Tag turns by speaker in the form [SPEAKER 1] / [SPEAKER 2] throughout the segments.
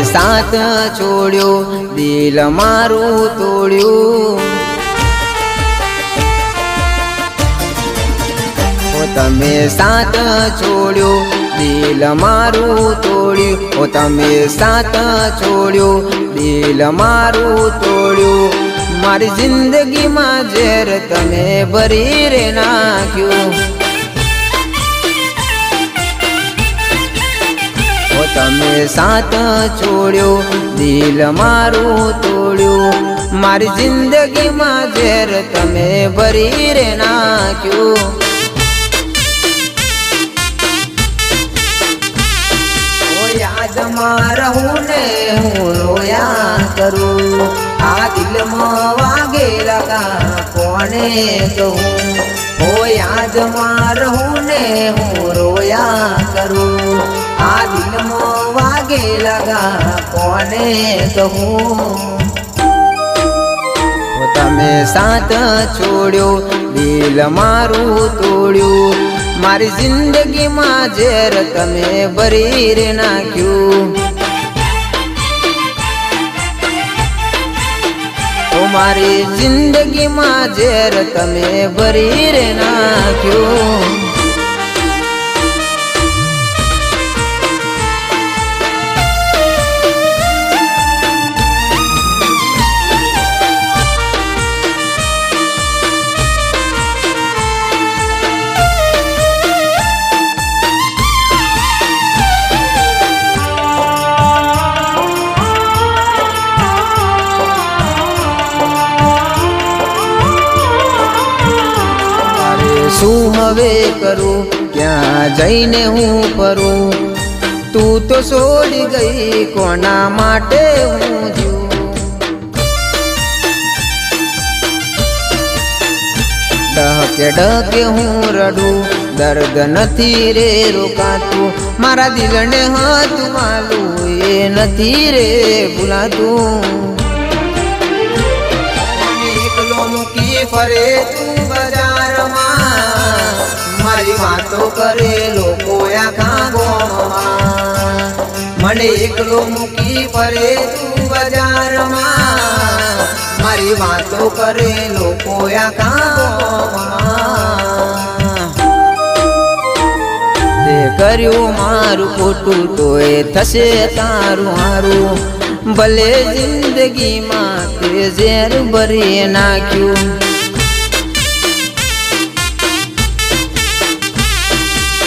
[SPEAKER 1] साथ छोड़्यो दिल मारू तोड़्यो तमे साथ छोड़्यो दिल मारू तोड़्यो तमे साथ छोड़्यो दिल मारू तोड़्यो मारी जिंदगी में जेर तमे भरी रे नाख्यो तमे साथ छोड़्यो दिल मारू तोड़्यो मारी जिंदगी में जेर तमे भरी रे नाख्यो याद में रहूं ने हूँ रोया करूँ आ दिल में वागे लगा कोने कहूँ ओ याद में रहूं ने हूँ रोया करूँ आ दिल में वागे लगा कोने कहूँ तमे साथ छोड़्यो दिल मारू तोड़्यो मारी जिंदगी में जेर तमे भरी रे नाख्यो मारी जिंदगी में जेर तमे भरी रे नाख्यो शू हवे करूं क्या जईने हूँ परूं तू तो छोड़ी गई कोना माटे हूँ जीव डहके डहके हूँ रडू दर्द नथी रे रोकातू मारा दिल ने हाथ मालू ये नथी रे भूलातू एकलो मुकी फरे तू बाजार में मारी वातो करे लोको आखा गोमा मने एकलो मुकी फरे तू बाजार में मारी वातो करे लोको आखा गोमा ते कर्यो मारू खोटू तोय थशे तारू हारू भले जिंदगी में ते जेर भरी नाख्यो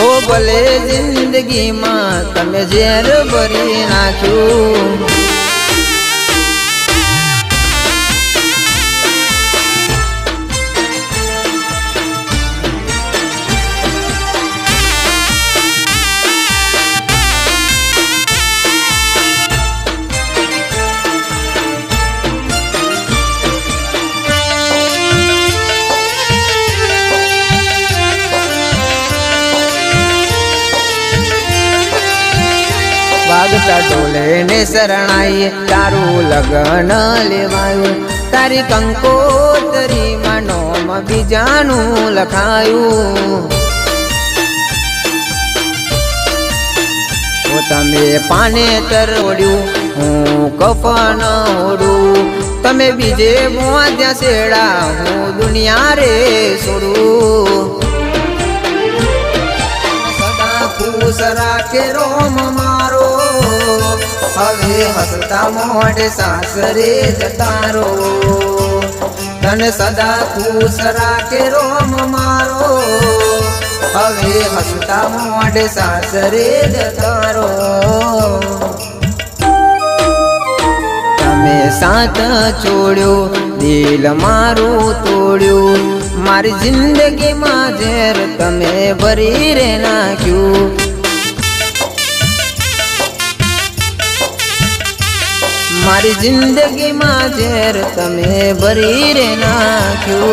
[SPEAKER 1] ओ भले जिंदगी में तमे जेर भरी नाख्यो वागता डोले ने शरणाई तारू लगन लेवायु तारी कंकोतरी मनोम बीजानु लखायु तमे पाने तरवड्यू हूँ कफन ओढ़ू तमे बीजे मोद्या सेड़ा हूँ दुनिया रे छोड़ू सदा खुश राखे रोम मारो हवे हसता मोढ़े सासरे जतारो तने सदा खुश राखे रोम मारो हवे हसता मोढ़े सासरे जतारो तमे साथ छोड़्यो दिल मारू तोड़्यो मारी जिंदगी में जेर तमे भरी रे नाख्यो मारी जिंदगी में जेर तमे भरी रे नाख्यो।